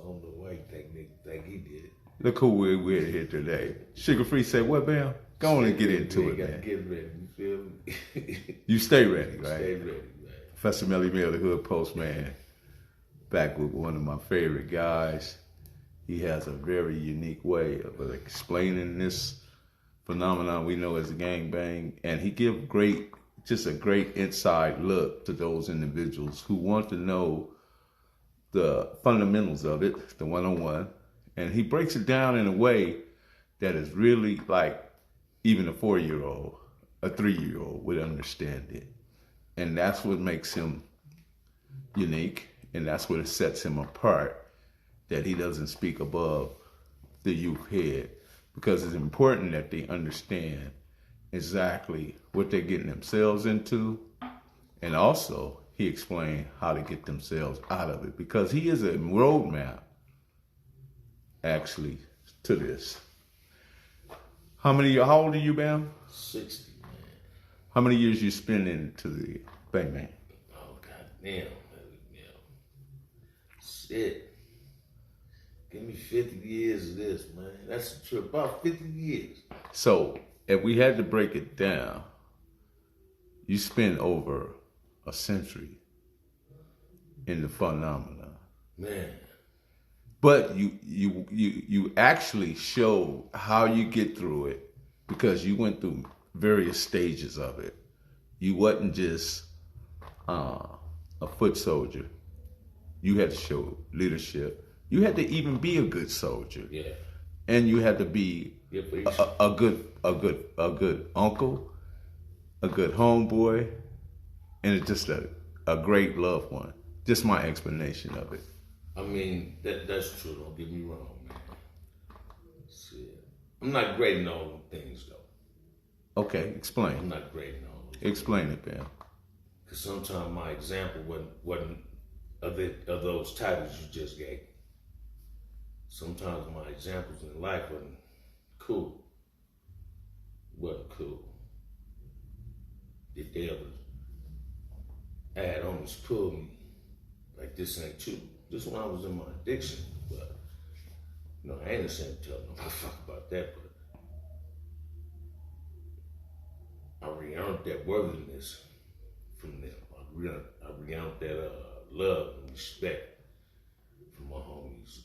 don't know why you think he did it. Look who we're here today. Sugar Free said, what, Bam? Go on and get into it, man. Get ready, you feel me? You stay ready, right? Stay ready, man. Professor Melly Mail, the Hood Postman, back with one of my favorite guys. He has a very unique way of explaining this phenomenon we know as a gangbang, and he gives just a great inside look to those individuals who want to know the fundamentals of it, the one-on-one, and he breaks it down in a way that is really like even a 4-year-old, a 3-year-old would understand it. And that's what makes him unique, and that's what sets him apart, that he doesn't speak above the youth head, because it's important that they understand exactly what they're getting themselves into, and also he explained how to get themselves out of it, because he is a roadmap actually to this. How old are you, Bam? 60, man. How many years you spend into the Bang Bang? Oh, goddamn. Shit. Give me 50 years of this, man. That's true. About 50 years. So, if we had to break it down, you spend over a century in the phenomena. Man. But you actually show how you get through it, because you went through various stages of it. You wasn't just a foot soldier. You had to show leadership. You had to even be a good soldier. Yeah. And you had to be a good uncle, a good homeboy, and just a great loved one. Just my explanation of it. I mean, that's true. Don't get me wrong, man. Shit. I'm not great in all them things, though. Okay, explain. I'm not great in all them. Explain it, Bam. Because sometimes my example wasn't of those titles you just gave. Sometimes my examples in life wasn't cool. If they ever had almost pulled me, like this ain't true. This when I was in my addiction, but you know, I ain't ashamed to tell no fuck about that, but I re-earned that worthiness from them. I re-earned that love and respect from my homies,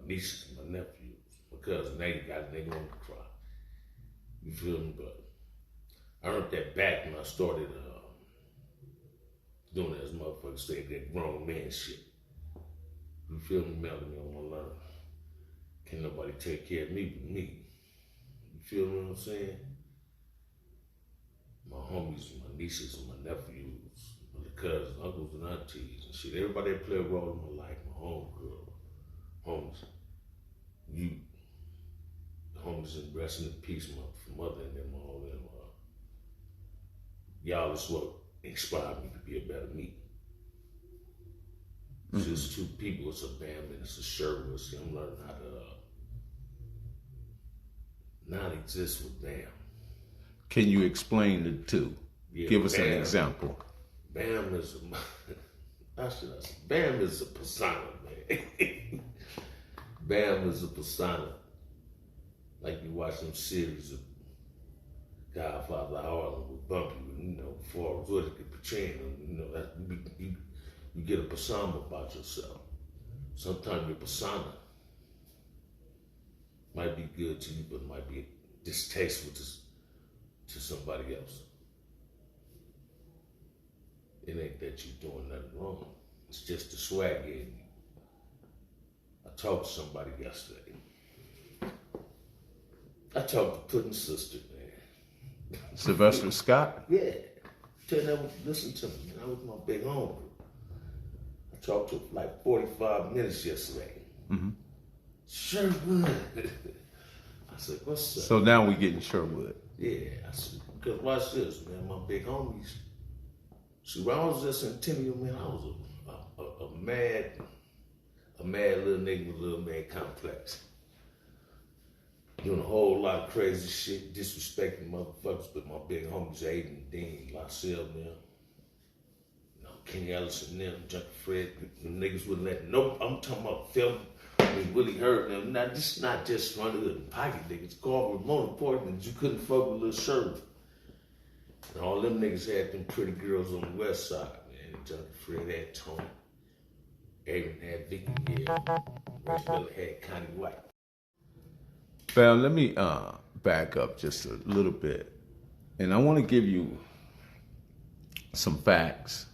nieces, and my nephews, because they got a nigga on the cry. You feel me? But I earned that back when I started doing that, as motherfuckers say, that grown man shit. You feel me, Melody? I want to learn. Can't nobody take care of me but me. You feel me what I'm saying? My homies, my nieces, and my nephews, my cousins, uncles, and aunties, and shit. Everybody that play a role in my life, my homegirl, homies. You, the homies, and rest in peace, my mother and them, all them. Y'all is what inspired me to be a better me. It's just two people, it's a Bam and it's a Sherwood. See, I'm learning how to not exist with Bam. Can you explain the two? Yeah, Give us Bam, an example. Bam is Bam is a persona, man. Bam is a persona. Like you watch some series of Godfather Harlem with Bumpy, you know, before Woodard portraying him, you know, that you get a persona about yourself. Sometimes your persona might be good to you, but might be distasteful to somebody else. It ain't that you're doing nothing wrong. It's just the swag in you. I talked to somebody yesterday. I talked to Puddin's sister, man. Sylvester Scott? Yeah. Tell them, listen to me, man. I was my big homie. I talked to her for like 45 minutes yesterday. Mm-hmm. Sherwood. I said, what's up? So now we getting Sherwood. Yeah. I said, because watch this, man. My big homies. See, when I was at Centennial, man, I was a mad little nigga with a little man complex. Doing a whole lot of crazy shit, disrespecting motherfuckers, but my big homies, Aiden, Dean, Lacelle, them, you know, Kenny Ellis and them, Junkie Fred, them niggas wouldn't let, nope, I'm talking about film, mean, Willie hurt them. Now, this is not just front of the pocket niggas. Carl was more important than you couldn't fuck with Lil Shirley. And all them niggas had them pretty girls on the west side, man. Junkie Fred had Tony. Aaron had Vicky, yeah. Ray Miller had Connie White. Fam, let me back up just a little bit. And I want to give you some facts,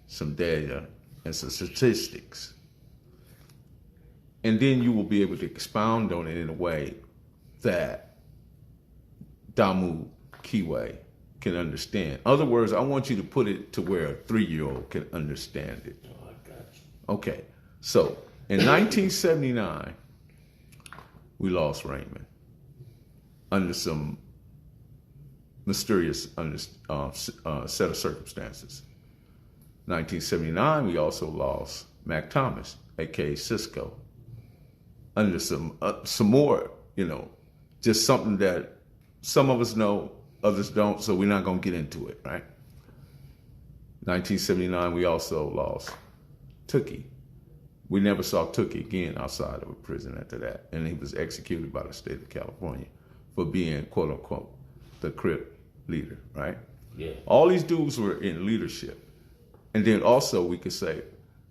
some data, and some statistics. And then you will be able to expound on it in a way that Damu Kiwe can understand. In other words, I want you to put it to where a 3-year-old can understand it. Oh, I got you. Okay, so in 1979, we lost Raymond under some mysterious set of circumstances. 1979, we also lost Mac Thomas, aka Cisco, under some more, just something that some of us know, others don't, so we're not gonna get into it, right? 1979, we also lost Tookie. We never saw Tookie again outside of a prison after that, and he was executed by the state of California for being, quote unquote, the Crip leader, right? Yeah. All these dudes were in leadership. And then also we could say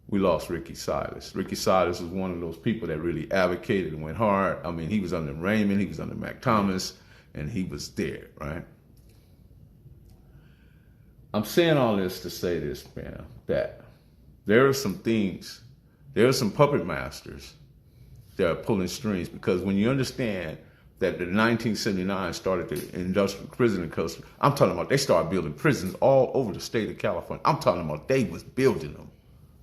we lost Ricky Silas. Ricky Silas was one of those people that really advocated and went hard. I mean, he was under Raymond, he was under Mac Thomas, and he was there, right? I'm saying all this to say this, man, that there are some things, there are some puppet masters that are pulling strings, because when you understand that the 1979 started the industrial prison culture, I'm talking about they started building prisons all over the state of California. I'm talking about they was building them.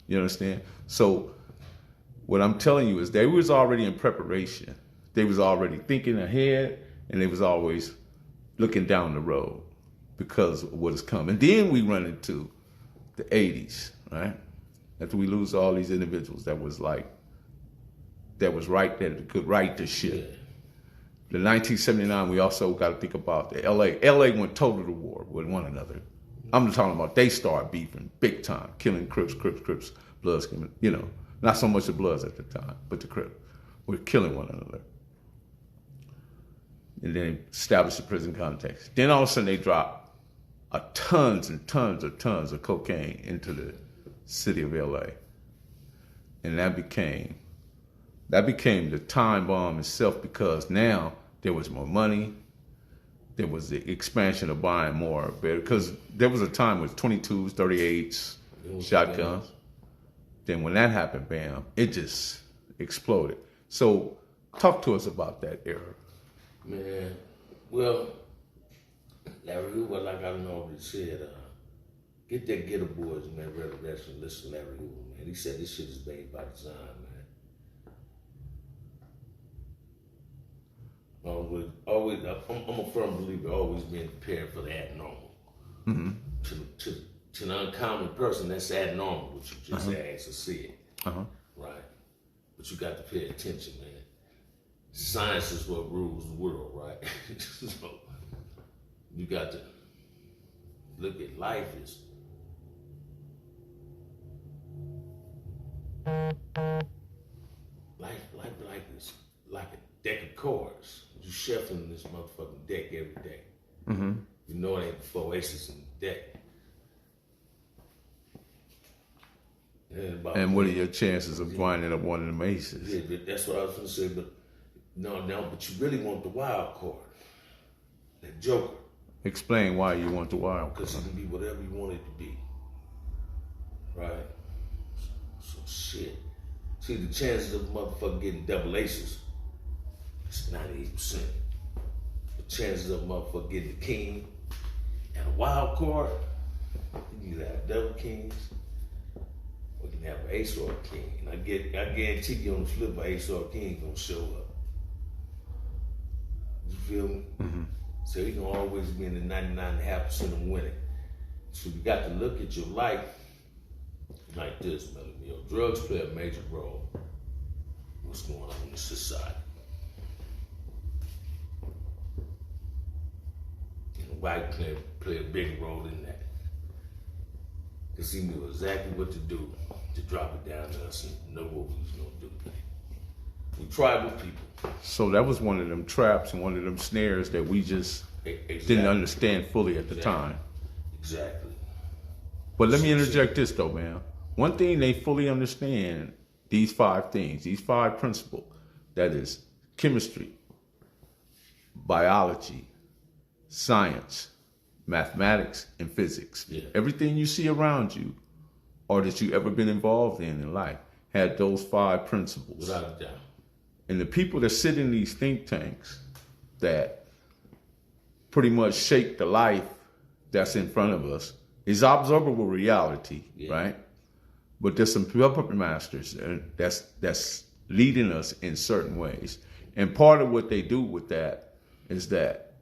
You understand? So what I'm telling you is they was already in preparation. They was already thinking ahead, and they was always looking down the road because of what is coming. Then we run into the 80s, right? After we lose all these individuals that was right, that could right the shit. Yeah. The 1979, we also got to think about the LA. LA went total to war with one another. I'm talking about they started beefing big time, killing Crips, Bloods, not so much the Bloods at the time, but the Crips were killing one another. And then established the prison context. Then all of a sudden they dropped tons and tons of cocaine into the city of LA. And that became the time bomb itself, because now there was more money. There was the expansion of buying more, because there was a time with 22s, 38s, shotguns. Then when that happened, bam, it just exploded. So talk to us about that era. Man, well, Larry Hoover, like I already said, get that Getter Boys, man, resurrection, listen to Larry Hoover, man. He said this shit is made by design, man. Always, I'm a firm believer, always being prepared for the abnormal. Mm-hmm. To the uncommon person, that's abnormal, what you just asked or said. Right? But you got to pay attention, man. Science is what rules the world, right? So you got to look at life as life is like a deck of cards. You shuffling this motherfucking deck every day. Mm-hmm. You know it ain't the 4 aces in the deck. And what are your chances of winding up one of them aces? Yeah, but that's what I was gonna say. But no, but you really want the wild card, that joker. Explain why you want the wild card. Because it can be whatever you want it to be, right? So shit. See, the chances of a motherfucker getting double aces, it's 98%. The chances of a motherfucker getting the king and a wild card, you can have double kings, or you can have an ace or a king. And I guarantee you on the flip, an ace or a king gonna show up. You feel me? Mm-hmm. So you can always be in the 99.5% of winning. So you got to look at your life like this, man. You know, drugs play a major role in what's going on in society. And white play a big role in that. Because he knew exactly what to do to drop it down to us and know what we was going to do. We tribal people. So that was one of them traps and one of them snares that we just didn't understand fully at the time. Exactly. But let me interject this though, man. One thing they fully understand, these 5 things, these 5 principles, that is chemistry, biology, science, mathematics, and physics. Yeah. Everything you see around you or that you ever been involved in life had those 5 principles. Without a doubt. And the people that sit in these think tanks that pretty much shape the life that's in front of us is observable reality, right? But there's some puppet masters that's leading us in certain ways. And part of what they do with that is that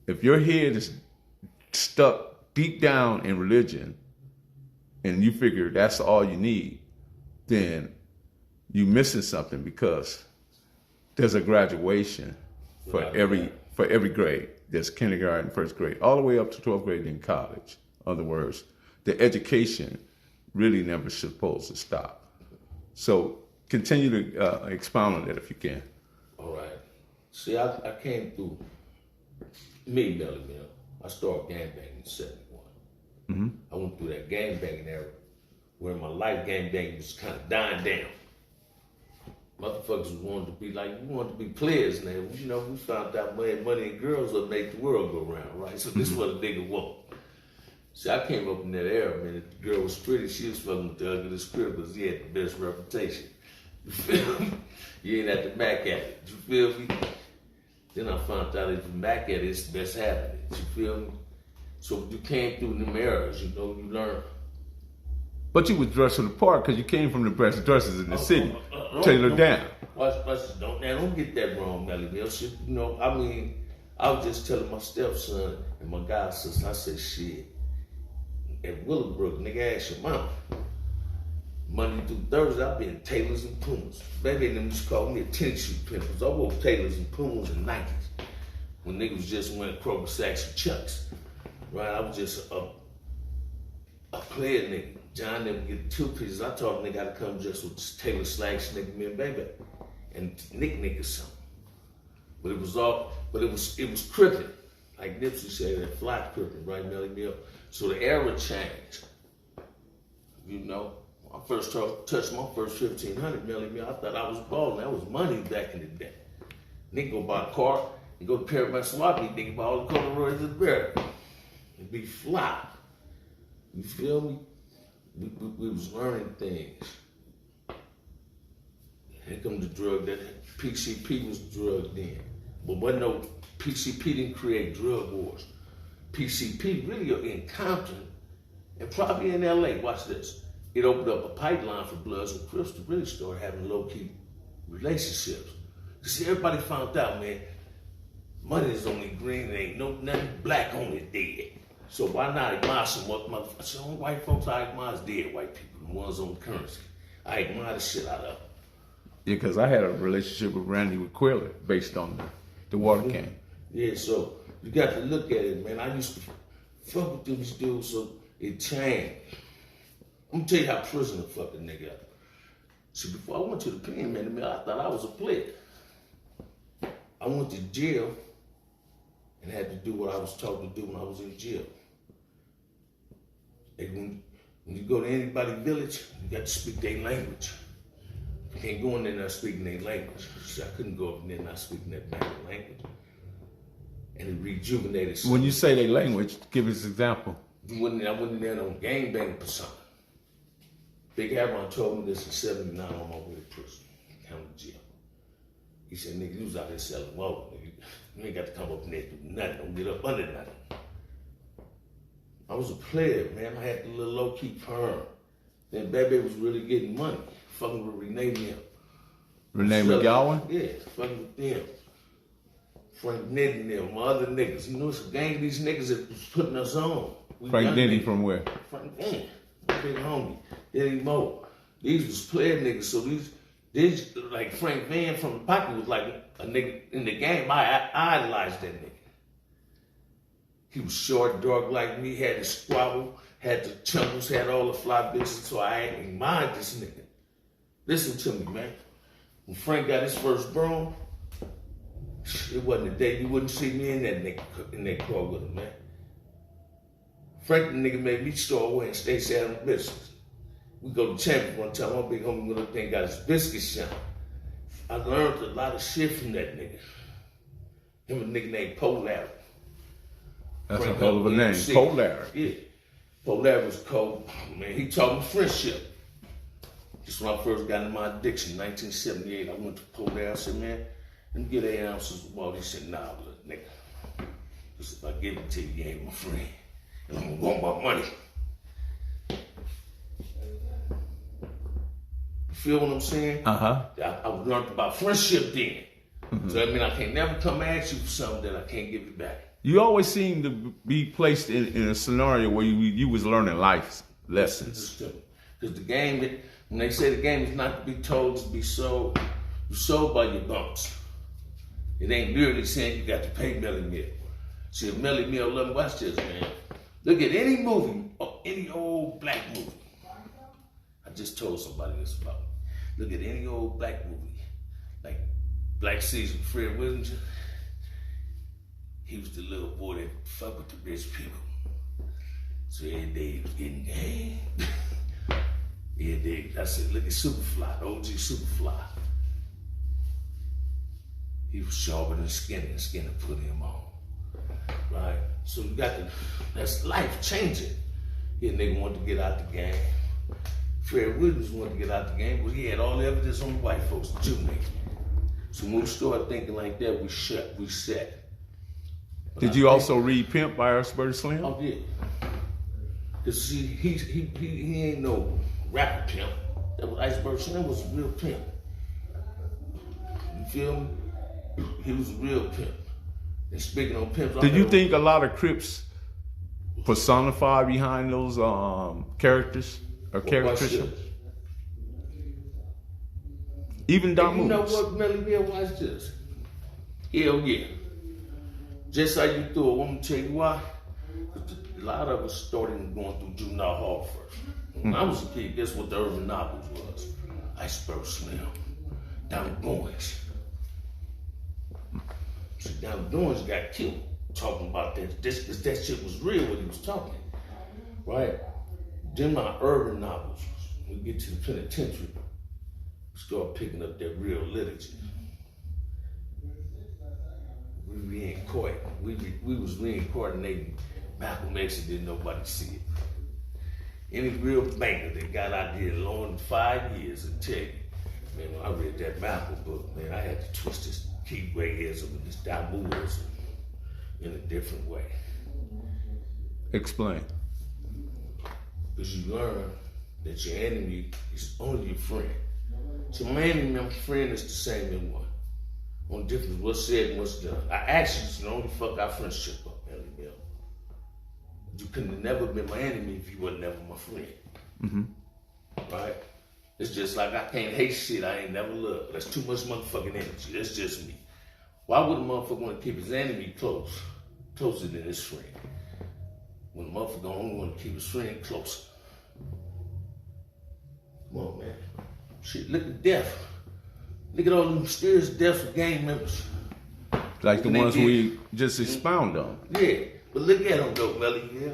if your head is stuck deep down in religion and you figure that's all you need, then you're missing something, because there's a graduation for every grade. There's kindergarten, 1st grade, all the way up to 12th grade in college. In other words, the education really never supposed to stop. So continue to expound on that if you can. All right. See, I came through Melly Mill. I started gangbanging in 71. Mm-hmm. I went through that gangbanging era where my life gangbanging was kind of dying down. Motherfuckers wanted to be like, we wanted to be players now. You know, we found out money and girls will make the world go round, right? So this is what a nigga want. See, I came up in that era, man. The girl was pretty. She was fucking with the ugliest crib because he had the best reputation. You feel me? You ain't at the Mac at it. You feel me? Then I found out if you Mac at it, it's the best happening. You feel me? So you came through them eras, you know, you learn. But you was dressing the part because you came from the best dressers in the city. Tailored down. Don't get that wrong, Melly Mill. Shit, you know, I mean, I was just telling my stepson and my god sister, I said, shit, at Willowbrook, nigga, ask your mama. Monday through Thursday, I been Taylors and Pumas. Baby, them just called me a tennis shoe pimp. I wore Taylors and Pumas and Nikes when niggas just went Kroger Sacks and Chucks. Right, I was just a player nigga. John didn't get 2 pieces. I told him they gotta come just with Taylor slacks, nigga, me and baby, and Nick or something. But it was crippin', like Nipsey said, that fly crippin', right, Melly Mill. So the era changed. You know, I first touched my first 1,500 Melly Mill. I thought I was balling. That was money back in the day. Nigga go buy a car and go to Paradise Lobby, nigga buy all the corduroys and bear. And be fly. You feel me? We was learning things. Here come the drug, that PCP was drugged in. But wasn't no, PCP didn't create drug wars. PCP really in Compton and probably in LA, watch this. It opened up a pipeline for Bloods and Crips to really start having low-key relationships. You see, everybody found out, man, money is only green, there ain't nothing black on it dead. So why not admire some motherfuckers? I said, only white folks I admire is dead white people, the ones on the currency. I admire the shit out of them. Yeah, because I had a relationship with Randy McQuillan based on the water can. Yeah, so you got to look at it, man. I used to fuck with these dudes, so it changed. I'm gonna tell you how prison fucked a nigga up. See, before I went to the pen, man, I thought I was a player. I went to jail and had to do what I was taught to do when I was in jail. And when you go to anybody's village, you got to speak their language. You can't go in there not speaking their language. So I couldn't go up in there not speaking that language. And it rejuvenated. When you say their language, give us an example. I went in there on gangbang persona. Big Avron told me this in 79 on my way to prison, county jail. He said, nigga, you was out there selling water, nigga. You ain't got to come up in there and do nothing. Don't get up under nothing. I was a player, man. I had the little low-key perm. Then baby was really getting money. Fucking with Renee and them. Renee McGowan? Yeah, fucking with them. Frank Nitty and them, my other niggas. You know, it's a gang of these niggas that was putting us on. Frank Nitty from where? Frank Nitty, my big homie. Eddie Mo. These was player niggas, so these like Frank Van from the pocket was like a nigga in the game. I idolized that nigga. He was short, dark like me, had the squabble, had the chunkles, had all the fly bitches, so I ain't mind this nigga. Listen to me, man. When Frank got his first broom, it wasn't a day you wouldn't see me in that car with him, man. Frank, the nigga, made me store away and stay selling business. We go to Champions one time. My big homie went up there and got his biscuit shop. I learned a lot of shit from that nigga. Him a nigga named Polar. That's a hell of a name, Polar. Yeah. Polar was cold. Man, he taught me friendship. Just when I first got in my addiction, 1978, I went to Polar. I said, man, let me get 8 ounces of water. He said, nah, little nigga. Because if I give it to you, you ain't my friend. And I'm gonna want my money. You feel what I'm saying? I learned about friendship then. So that means I can't never come ask you for something that I can't give you back. You always seem to be placed in a scenario where you was learning life lessons. Because the game, when they say the game is not to be told, it's to be sold, you're sold by your bumps. It ain't literally saying you got to pay Melly Mill. See, if Melly Mill, let me watch this, man. Look at any movie, or any old black movie. I just told somebody this about me. Look at any old black movie, like Black Caesar, Fred Whittinger. He was the little boy that fuck with the rich people. So every day he was getting game. Every day, I said, look at Superfly, the OG Superfly. He was sharper than Skinner, and Skinner put him on. Right? So you got to, that's life changing. Here nigga wanted to get out the game. Fred Williams wanted to get out the game, but he had all the evidence on the white folks, the Jew nigga. So when we started thinking like that, we set. Did you also read Pimp by Iceberg Slim? I did. Cause see, he ain't no rapper pimp. That was Iceberg Slim was a real pimp. You feel me? He was a real pimp. And speaking on pimps, did you think a lot of Crips personify behind those characters or caricatures? Even Don You know what, Melly Mill, watch this. Hell yeah. Just how you threw it, I'm gonna tell you why. A lot of us started going through juvenile hall first. When I was a kid, guess what the urban novels was? Iceberg Slim, Donald Goins. See, Donald Goins got killed talking about that, because that shit was real what he was talking, right? Then my urban novels, when we get to the penitentiary, we start picking up that real literature. We was reincarnating Malcolm X and didn't nobody see it. Any real banker that got out there longer than 5 years will tell you, man, when I read that Malcolm book, man, I had to twist this Keithwayeism and this Damuism in a different way. Explain. Because you learn that your enemy is only your friend. So my enemy and my friend is the same in one. On difference, what's said and what's done. Our actions can only fuck our friendship up, Melly Mill. You could have never been my enemy if you were never my friend. Right? It's just like I can't hate shit I ain't never loved. That's too much motherfucking energy. That's just me. Why would a motherfucker want to keep his enemy closer than his friend? When a motherfucker only want to keep his friend closer. Come on, man. Shit, look at death. Look at all the mysterious deaths of gang members. Like the ones we just expound on. Yeah, but look at them though, Melly. Yeah,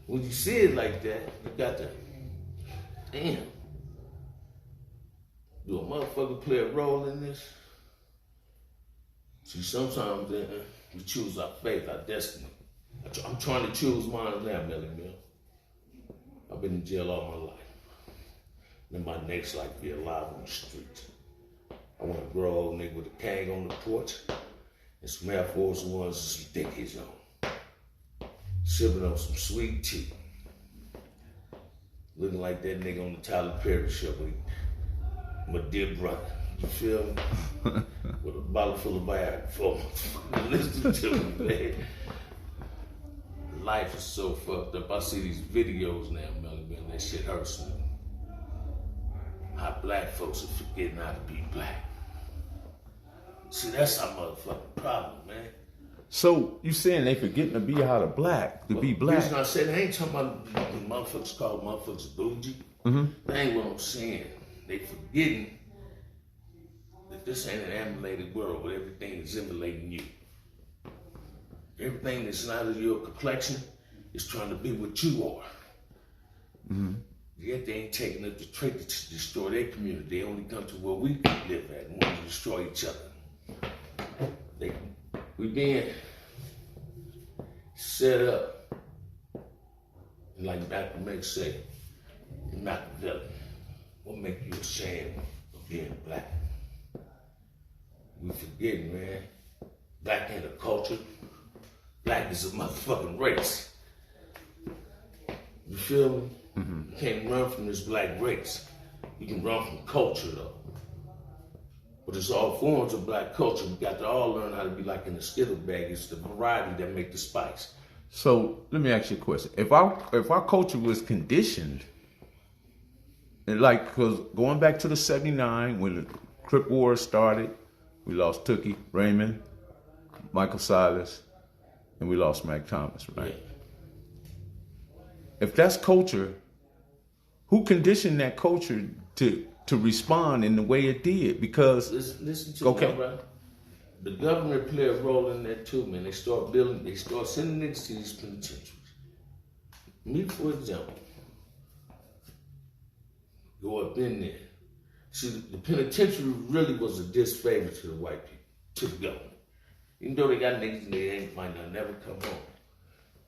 when you see it like that, you got to, damn. Do a motherfucker play a role in this? See, sometimes we choose our fate, our destiny. I'm trying to choose mine now, Melly Mill. I've been in jail all my life. Then my next life be alive on the streets. I want to grow old nigga with a cane on the porch and some Air Force Ones and some Dickies on. Sipping on some sweet tea. Looking like that nigga on the Tyler Perry show with my dear brother. You feel me? With a bottle full of Viagra for me. Listen to me, man. Life is so fucked up. I see these videos now, Melly, man. That shit hurts me. How black folks are forgetting how to be black. See, that's our motherfucking problem, man. So you saying they forgetting to be how to be black? The reason I said I ain't talking about when motherfuckers call motherfuckers bougie. That ain't what I'm saying. They forgetting that this ain't an emulated world where everything is emulating you. Everything that's not of your complexion is trying to be what you are. Mm-hmm. Yet they ain't taking up the trait to destroy their community. They only come to where we live at and want to destroy each other. We being set up, and like Dr. X said, in Machiavelli, what make you ashamed of being black? We forgetting, man. Black ain't a culture. Black is a motherfucking race. You feel me? Mm-hmm. You can't run from this black race. You can run from culture, though. But it's all forms of black culture. We got to all learn how to be like in the skittle bag. It's the variety that make the spice. So let me ask you a question. If our culture was conditioned, and like, because going back to the 79, when the Crip Wars started, we lost Tookie, Raymond, Michael Silas, and we lost Mac Thomas, right? Yeah. If that's culture, who conditioned that culture to respond in the way it did? Because listen to me, bro. The government play a role in that too, man. They start sending niggas to these penitentiaries. Me, for example, go up in there. See, the penitentiary really was a disfavor to the white people, to the government. Even though they got niggas and they might not never come home.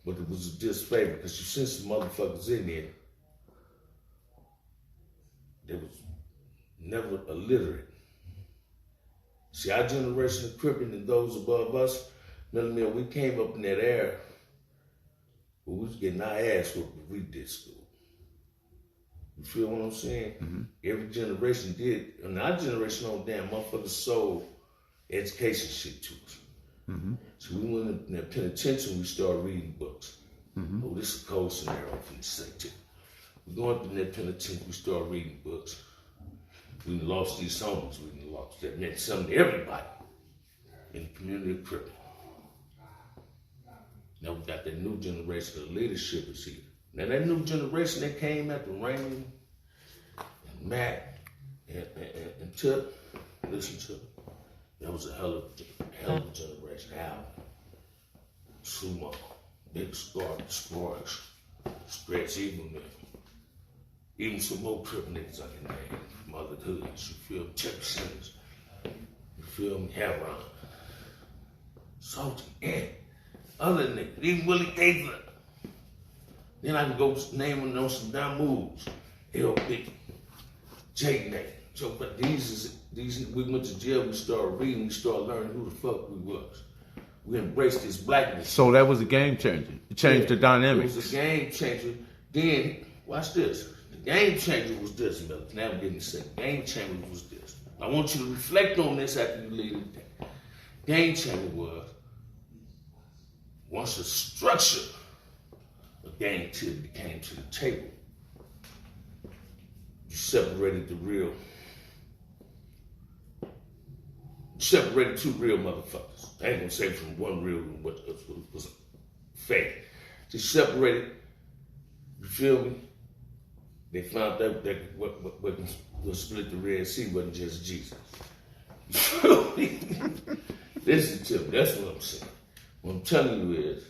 But it was a disfavor because you sent some motherfuckers in there. They was never illiterate. See, our generation of Crippin' and those above us, we came up in that era where we was getting our ass whooped when we did school. You feel what I'm saying? Mm-hmm. Every generation did, and our generation on damn motherfuckers sold education shit to us. Mm-hmm. So we went in the penitentiary and we started reading books. Mm-hmm. Oh, this is a cold scenario for the say too. We go up in that penitentiary, we started reading books. We lost these homies, we lost that meant something to everybody in the community of Cripple. Now we got that new generation of leadership is here. Now that new generation that came after Raymond and Mac and Tip, listen to it. That was a hell of a generation. Al, Sumo, Big Sparks, Stretch Eagleman, even some more Crip niggas I can name from other hoods. You feel me? Chip Simmons. You feel me? Heron. Soldier, and other niggas, even Willie Gaither. Then I can go name them some damn moves. LB, J-Nate. So, but these, we went to jail, we started reading, we started learning who the fuck we was. We embraced this blackness. So that was a game changer. It changed the dynamics. It was a game changer. Then, watch this. The game changer was this, Mel. Now I'm getting to say, game changer was this. I want you to reflect on this after you leave the day. Game changer was, once the structure of gang activity came to the table, you separated the real. Separated two real motherfuckers. I ain't gonna say from one real and what was fake. Just separated, you feel me? They found out that what split the Red Sea wasn't just Jesus. You feel me? Listen to me, that's what I'm saying. What I'm telling you is,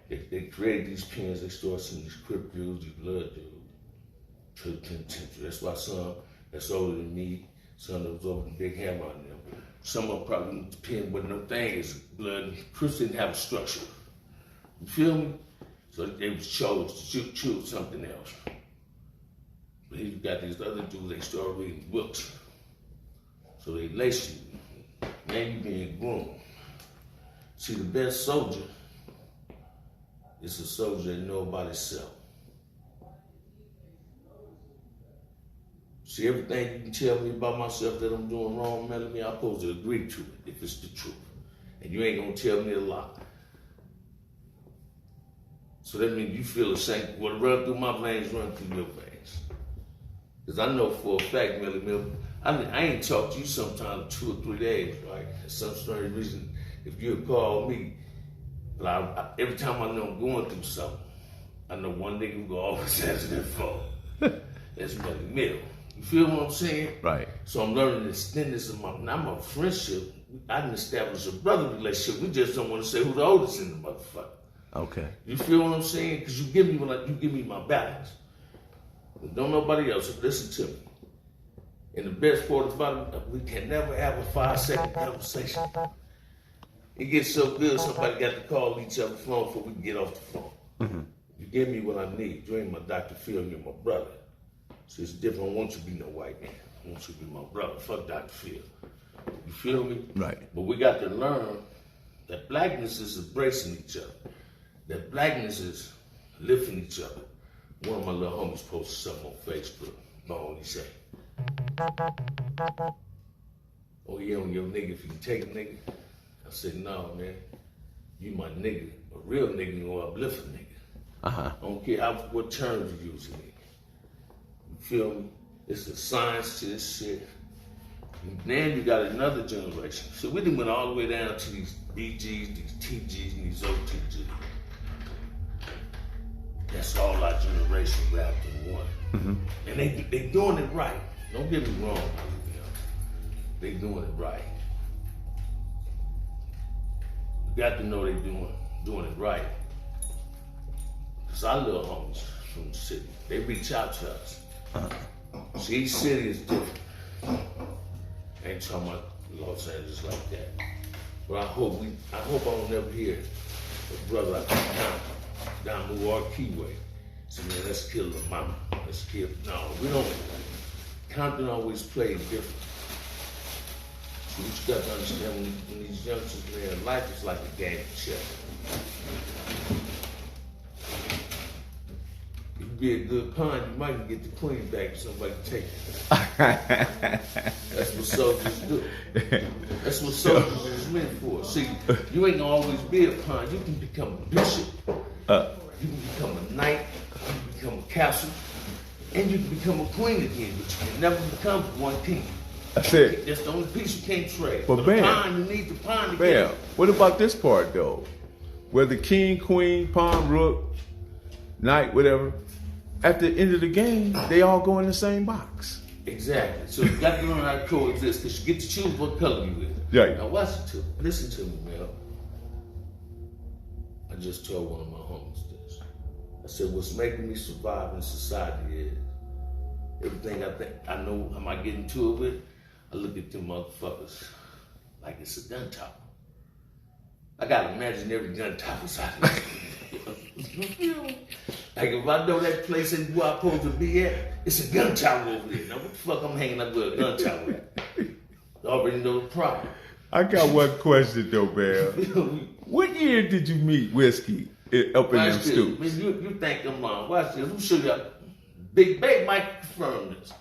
they created these pens, they started sending these Crip dudes, these blood dudes, to the penitentiary. That's why some that's older than me, some that was over the big hammer on them. Some of them probably went to pen with no thing is blood. Crips didn't have a structure. You feel me? So they was chose to choose something else. But here you got these other dudes, they started reading books. So they lace you. Now you being groomed. See, the best soldier is a soldier that knows about himself. See, everything you can tell me about myself that I'm doing wrong, Melanie, I'm supposed to agree to it if it's the truth. And you ain't gonna tell me a lie. So that means you feel the same, what run through my veins, run through your veins. Because I know for a fact, Melanie, I ain't talked to you sometimes 2 or 3 days, right? For some strange reason, if you had called me, but every time I know I'm going through something, I know one nigga who go always answer that phone. That's Melly Mill. You feel what I'm saying? Right. So I'm learning to extend this in my friendship. I didn't establish a brother relationship. We just don't want to say who the oldest in the motherfucker. Okay. You feel what I'm saying? Because you give me my balance. But don't nobody else listen to me. And the best part about it, we can never have a 5-second conversation. It gets so good, somebody got to call each other phone before we can get off the phone. Mm-hmm. You give me what I need. You ain't my Dr. Phil, you're my brother. So it's different. I want you to be no white man. I want you to be my brother. Fuck Dr. Phil. You feel me? Right. But we got to learn that blackness is embracing each other. That blackness is lifting each other. One of my little homies posted something on Facebook. What he say? Oh yeah, on your nigga, if you can take a nigga. I said, no, man. You my nigga. A real nigga, you gonna uplift a nigga. I don't care what terms you use it in. You feel me? It's the science to this shit. And then you got another generation. So we done went all the way down to these BGs, these TGs, and these OTGs. That's all our generation wrapped in one. Mm-hmm. And they doing it right. Don't get me wrong. They doing it right. You got to know they doing it right. Cause our little homies from the city, they reach out to us. See, each city is different. I ain't talking about Los Angeles like that. But I hope I don't never hear a brother out down Milwaukee way. So man, let's kill the mama. Let's kill. No, we don't. Compton always played different. So what you got to understand when these youngsters, man, life is like a game of chess. If you be a good pawn, you might get the queen back if somebody take it. That's what soldiers do. That's what soldiers is meant for. See, you ain't gonna always be a pawn. You can become a bishop. You can become a knight. You can become a castle. And you can become a queen again, but you can never become one king. That's it. That's the only piece you can't trade. But bam, pawn, you need the pawn again. Bam. What about this part though? Where the king, queen, pawn, rook, knight, whatever, at the end of the game, they all go in the same box. Exactly. So you got to learn how to coexist, because you get to choose what color you is. Right. Now listen to me, man. I just told one of my homies this. I said, what's making me survive in society is everything I think I know I might get into it with, I look at them motherfuckers like it's a gun tower. I gotta imagine every gun tower side of it. Like if I know that place ain't where I'm supposed to be at, it's a gun tower over there. Now what the fuck I'm hanging up with a gun tower at? I already know the problem. I got one question though, man. What year did you meet Whiskey up in them stoops? Man, you think I'm lying. Watch this. Let me show you. Big Bay might confirm this.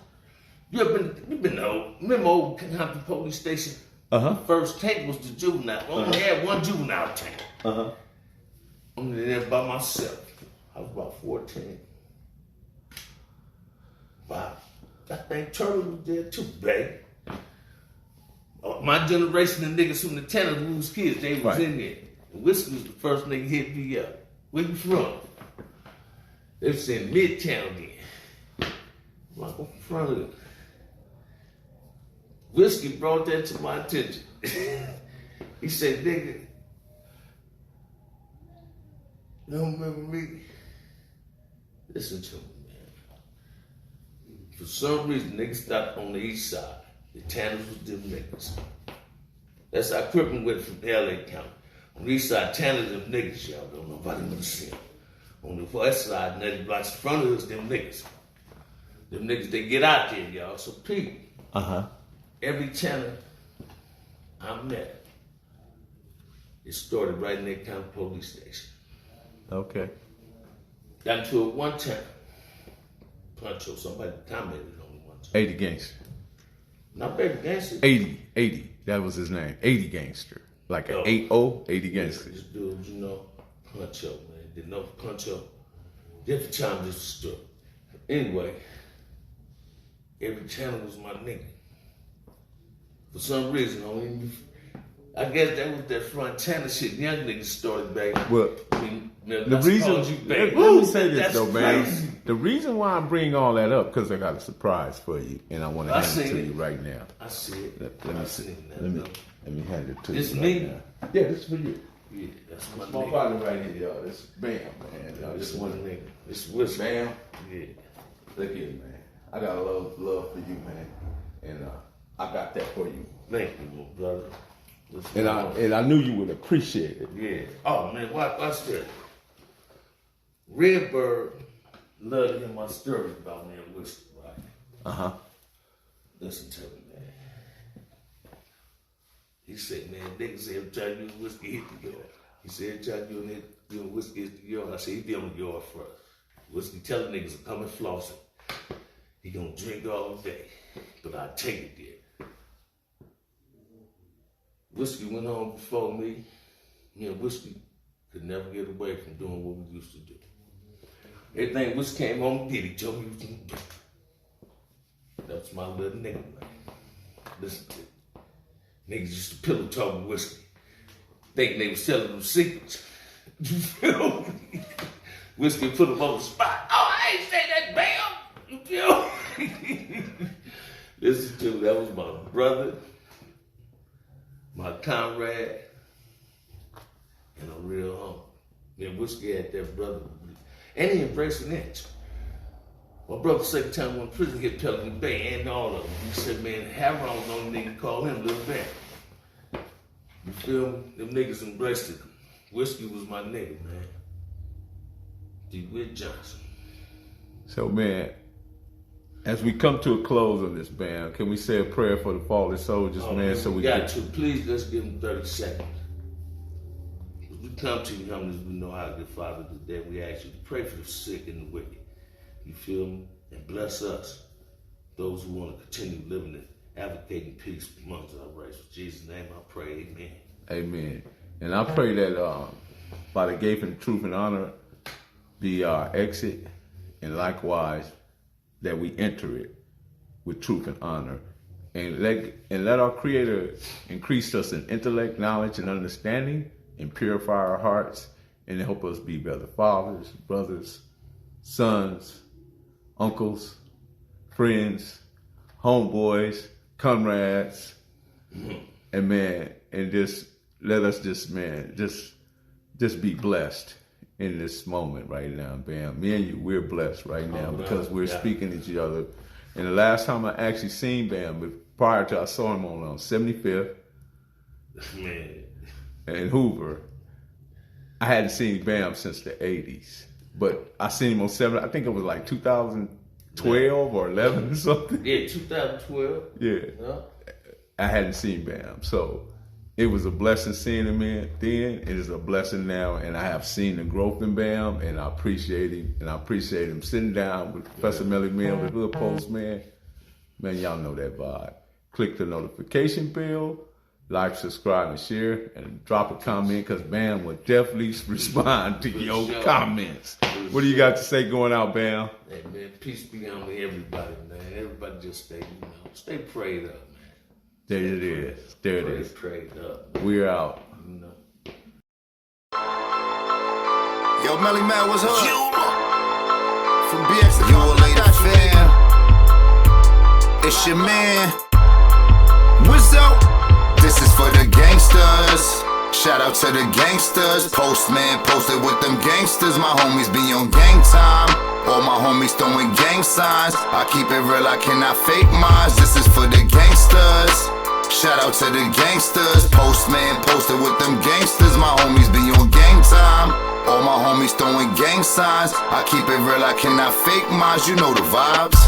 You've been old. Remember old Compton police station? The first tank was the juvenile. We only had one juvenile tank. I'm there by myself. I was about 14. Wow. I think Turtle was there too, babe. My generation of niggas from the tennis, we was kids, they was in there. And Whiskey was the first nigga hit me up. Where you from? They was in Midtown then. I'm like, what's in front of it? Whiskey brought that to my attention. He said, nigga, you don't remember me? Listen to me, man. For some reason, niggas stopped on the east side. The Tanners was them niggas. That's how Crippin went from LA County. On the east side, Tanners them niggas, y'all don't know. Nobody wanna see them. On the west side, 90 blocks in front of us, them niggas. Them niggas, they get out there, y'all. So Pete, every Tanner I met, it started right in that county police station. Okay. Got into it one time. Puncho, somebody commented on it one time. 80 Gangster. Not baby gangster. 80. That was his name. 80 Gangster. Like an 80 Gangster. This dude, you know, Puncho, man. Didn't know Puncho. Different time this was story. Anyway, every channel was my nigga. For some reason, I guess that was that front channel shit young niggas started back. Well, I mean, the reason, let me say this though, man. Crazy. The reason why I bring all that up, because I got a surprise for you, and I want to hand it to you right now. I see it. Let me see. Let me hand it to This you me? right now. Yeah, this is for you. Yeah, that's my My nigga. body right here, y'all. This is Bam, man. Y'all, This this one one, nigga. This Whiskey. Bam. Yeah. Look here, man. I got a love for you, man, and I got that for you. Thank you, my brother. And I knew you would appreciate it. Yeah. Oh man, watch this. Redbird loved to hear my story about me and Whiskey, right? Listen to me, man. He said, man, niggas said every time you and Whiskey hit the yard. He said every time you and Whiskey hit the yard, I said, he be on the yard first. Whiskey tell the niggas to come and floss it. He gonna drink all day, but I take it there. Whiskey went on before me. Me and Whiskey could never get away from doing what we used to do. Everything Whiskey came home and did, he told me he was gonna do. That's my little nigga, man. Listen to it. Niggas used to pillow talk with Whiskey, thinking they was telling them secrets. You feel me? Whiskey put him on the spot. Oh, I ain't say that, Bam. You feel me? Listen to me, that was my brother, my comrade, and a real homie. And Whiskey had that brother, and he embraced an inch. My brother second time went to prison, he kept telling him Bay and all of them. He said, man, Harold was the only nigga call him Little Bam. You feel me? Them niggas embraced it. Whiskey was my nigga, man. DeWitt Johnson. So, man, as we come to a close on this, Bam, can we say a prayer for the fallen soldiers, man? So we got to. Please, let's give them 30 seconds. As we come to you, humblers, we know how to get Father today. We ask you to pray for the sick and the wicked. You feel me? And bless us, those who want to continue living and advocating peace amongst our race. In Jesus' name I pray, amen. Amen. And I pray that by the gate and truth and honor be our exit, and likewise that we enter it with truth and honor. And let our Creator increase us in intellect, knowledge, and understanding, and purify our hearts, and help us be better fathers, brothers, sons, uncles, friends, homeboys, comrades, and man, and just let us just be blessed in this moment right now, Bam. Me and you, we're blessed right now because we're speaking to each other. And the last time I actually seen Bam, but prior to I saw him on 75th Man. and Hoover, I hadn't seen Bam since the 80s. But I seen him on 7, I think it was like 2012 or 11 or something. Yeah, 2012. Yeah. Huh? I hadn't seen Bam. So it was a blessing seeing him then. It is a blessing now. And I have seen the growth in Bam, and I appreciate him. And I appreciate him sitting down with Professor Melly Mill, the Hood Postman. Man, y'all know that vibe. Click the notification bell. Like, subscribe, and share, and drop a comment, because Bam will definitely respond to your comments. What do you got to say going out, Bam? Hey, man, peace be on everybody, man. Everybody just stay prayed up, man. There it is. There it is. Prayed up. Man. We're out. You know. Yo, Melly Man, what's up? From BX to you later, fam. It's your man. What's up? This is for the gangsters. Shout out to the gangsters. Postman posted with them gangsters. My homies be on gang time. All my homies throwing gang signs. I keep it real, I cannot fake mines. This is for the gangsters. Shout out to the gangsters. Postman posted with them gangsters. My homies be on gang time. All my homies throwing gang signs. I keep it real, I cannot fake mines. You know the vibes.